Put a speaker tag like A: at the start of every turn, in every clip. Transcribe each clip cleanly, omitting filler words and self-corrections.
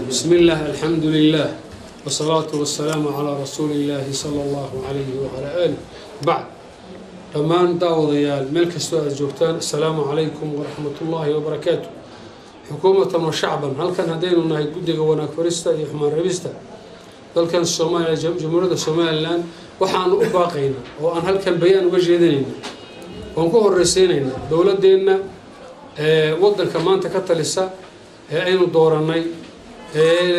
A: بسم الله الحمد لله والصلاة والسلام على رسول الله صلى الله عليه وعلى آله بعد دمان داوديال ملك استوى الجوكتان السلام عليكم ورحمة الله وبركاته حكومة وشعبا هل كان هدين ونهي قدق وناك فريستا يحمان ربيستا هل كان الصومالي جمهورية الصومالي الآن وحان أباقينا وأن هل كان بيان وجهدين ونكوه الرسينين دولة دينا وضن كمان تكتلسا aynu dooranay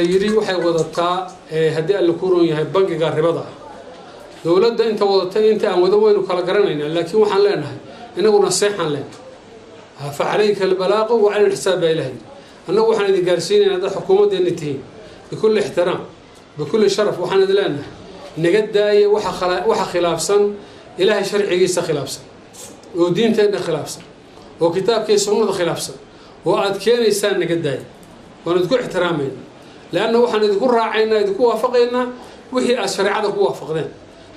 A: yiri waxay wadataa hadii alla ku roon yahay bangiga ribada dawladda inta wadatay inta aan wada waynu kala garanaynaa laakiin waxaan leenahay inaguna seexan leenahay fa alayka albalaaq wa ala alhisab ilahi annagu waxaan idin gaarsiinaynaa dad xukuumadeena tihiin bikul ixtiraam bikul sharaf waxaan idin leenahay naga daaya waxa khilaafsan ilaahay sharcigiisa khilaafsan oo diinteena khilaafsan oo kitaabkiisa sunnada khilaafsan وأد كان إنسان نقداي ونذكر احترامنا لأنه وحنا نذكر راعينا نذكر وافقنا وهي الشريعة ذكر وافقنا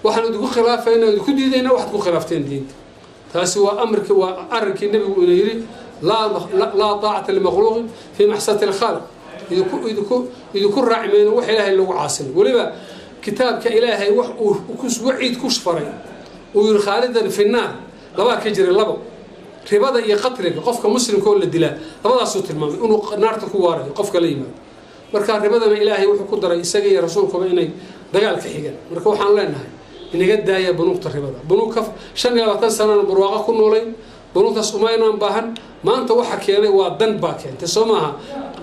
A: وحنا نذكر خلافنا نذكر ديننا واحد نذكر خلافتين دين تاسوا أمرك وأرك النبي ونيري لا طاعة لمخلوق في محسة الخالق يذكر راعينا وحي إلهي اللي عاصم ولما كتاب كإلهي وكس وعيد كشفرين ويرخالدا في النار لواك يجري اللبو ribada iyo qatliga qofka muslimka oo la dilaa labadaas uu tilmaamay inuu naarta ku waarayo qofka la yimaado marka ribadana ilaahay wuxuu ku daray isaga iyo rasuulkuba inay dagaal ka xigaan marka waxaan leenahay inaga daaya bunuugta ribada bunuugka 25 sano barwaaqo ku noolayn bunuugtaas uma inaan baahan maanta waxa keenay waa dan baa keentay Soomaha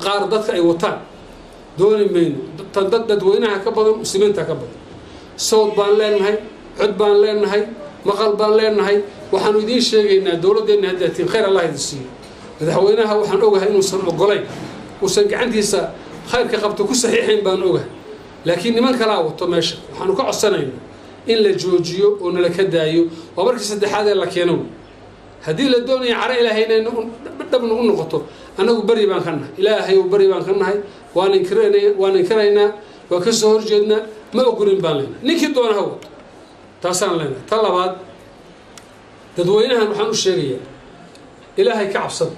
A: qaar dadka ay wataan dooni meeyno dadweynaha ka badan muslimiinta ka badan sawd baan leenahay cod baan leenahay maqal baan leenahay waxaanu idin sheegaynaa dawladdeena hadaatiin khayr Allah idin siiyo madaxweynaha waxaan ogahay inuu san ogolayn oo san gacantiisa khayrka qabto ku saxiixin baan ogahay laakiin niman kala wato meesha waxaanu ka codsanaynaa in la joojiyo oo nala ka daayo oo markii saddexaad ee la keeno hadii la doonayo cara ilaahayna inuu dhabna u noqoto anagu bari baan ka nahay ilaahay oo bari baan ka nahay waan inkiraynaa waa ka soo horjeednaa ma ogolin baan leenahay ninkii doona hawo taasaan leenahay talabaad dadweynahan waxaan u sheegayaa ilaahay ka cabsada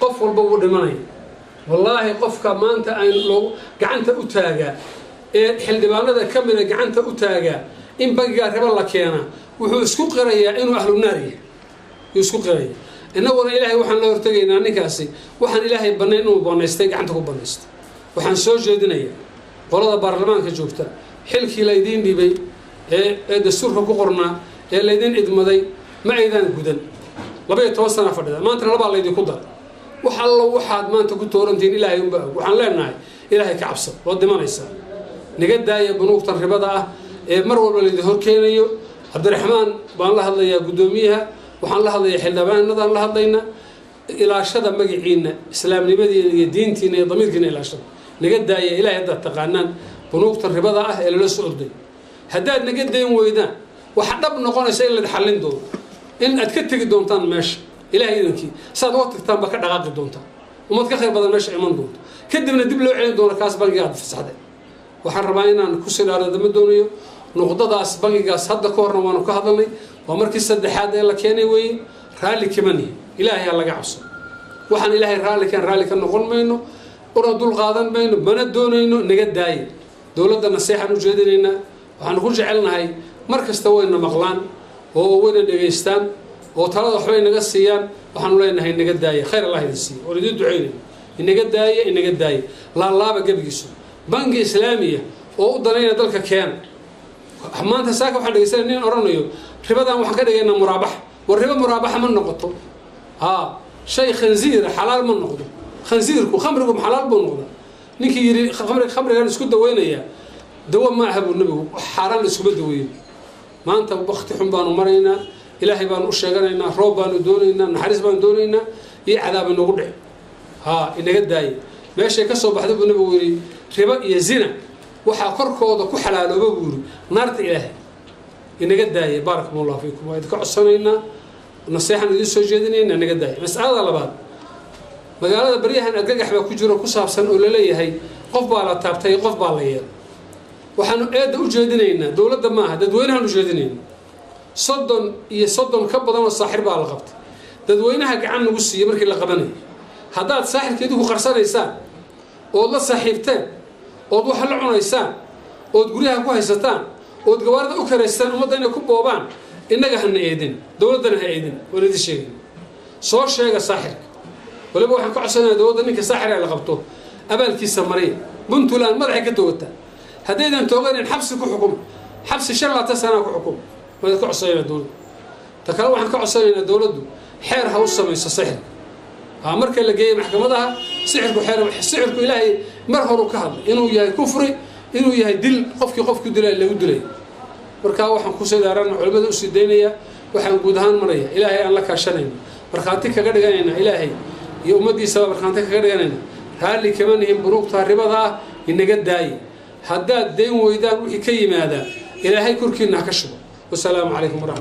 A: qof walba uu dhimanaya wallaahi qofka maanta aan loo gacanta u taagaa ee xildhibaanada kamida gacanta u taagaa in bangiga riba la keena wuxuu isku qirayaa inuu ahlu naar yahay isku qiraya inaguna ilaahay waxaan la hortagaynaa ninkaasi waxaan ilaahay banayn inuu banaystay gacanta ku banaystay waxaan soo jeedinayaa qolada baarlamaanka joogta xilkii la idin dhibay ee dastuurka ku qornaa ee la idin idmaday ما أيضاً جدًا لبيت توصلنا فردا ما أنت ربع الله يدي كذا وحلا واحد ما أنت كنت ورنتين إلهي يوم بقى وحنا لنا إلهي كعبسة ودي ما نيسا نجد داية بنقطة الرباطة مرة اللي ظهر كينيو عبد الرحمن بان الله الله يا قدوميها وحنا الله الله يحل بان نظر الله الله إلى شدة مجيئنا إسلام نبدي دينتنا ضميرنا إلى شدة نجد داية إلهي هذا التقانن بنقطة الرباطة إلى السعودية هداد نجد دايم ويدان وحنا بنقول شيء اللي حلين دول إن أتكتك دونتان ماشي إلهي إذنكي صاد وقتك تام بكر دقاق دونتان وما تكخر بدل ماشي إيمان دونت كده من الدبل وعين دون كاس بنجي قاعد في السعادة وحرماينا نكسر على دم الدنيا نقطة داس بنجي قاس هذا كورنا وانو كهذلني ومركز سد حدا يلا كاني وي رالي كمني إلهي الله قعص وحن إلهي رالي كان نقول منه وردول قادن بينه بنت دونينه نجد داي دولة النصيحة نوجدنا وحنقول جعلنا هاي مركز توينا مغلان ووين دغيستان oo talada waxay naga siiyaan waxaan leenahay naga daaya khayr Allah idin siiyo oo idin duceeyay inaga daaya la laaba gabigiisu bangi islaamiya oo u danayna dalka keen maanta saaka waxaan dhageysanay nin oranayo ribadan waxaan ka dhigaynaa muraabax riba muraabax ma noqoto shay khanziir xalaal ma noqdo khanziirku khamrigu xalaal buu noqdo ninkii yiri khamrigan isku daweynaya dawo ma ahabu nabigu xaraan isku daweeyo maanta waqti xun baanu marayna ilaahay baanu u sheeganaynaa roob baanu doonaynaa naxariis baanu doonaynaa iyo cadaab inagu dhix inaga daaya meeshay ka soo baxday buu nabigu yiri riba iyo zina waxa korkooda ku xalaalooba buu yiri naarta ilaahay inaga daaya barakallahu fiikum waa idinka codsanaynaa nasiixan idin soo jeedinayna inaga daaya mas'alada labaad magaalada bariyahan argagax baa ku jiro ku saabsan oo la leeyahay qof baa la taabtay qof baa la yeelay waxaanu eeda u jeedinaynaa dawladda maaha dadweynaha u jeedinaynaa soddon ka badan oo saaxir baa la qabtay dadweynaha gacan lagu siiyay markii la qabanayo haddaad saaxirkeedu ku qarsanaysaan ood la saaxiibteen ood wax la cunaysaan ood guryaha ku haysataan ood gawaarida u karaystaan ummadda inay ku boobaan innaga hana eedin dowladdana ha eedin waan idin sheegin soo sheega saaxirka waliba waxaan ka codsanayaa dowladda ninka saaxir ay la qabto abaalkiisa mariya puntland madaxay ka toogataa haddaydan tooganin xabsi ku xukumo xabsi 5 sano ku xukumo waan ka codsanayaa dowladda ta kale waxaan ka codsanayaa dowladdu xeer ha u samayso sixirka marka la geeyay maxkamadaha sixirku ilaahay mar hore ka hadlay inuu yahay kufri inuu yahay dil qofkii dilay lagu dilay marka waxaan ku seedaaran culimada u sideynaya waxaan guud ahaan maraya ilaahay aan la kaashanayno marxaati kaga dhiganayna ilaahay iyo ummadiisa marxaati kaga dhiganayna hali kaman in buruqta ribada inaga daay hadda deyn weydaan wixii ka yimaada ilaahay korkiina ka shubo wassalaamu alaykum wa rahmatullahi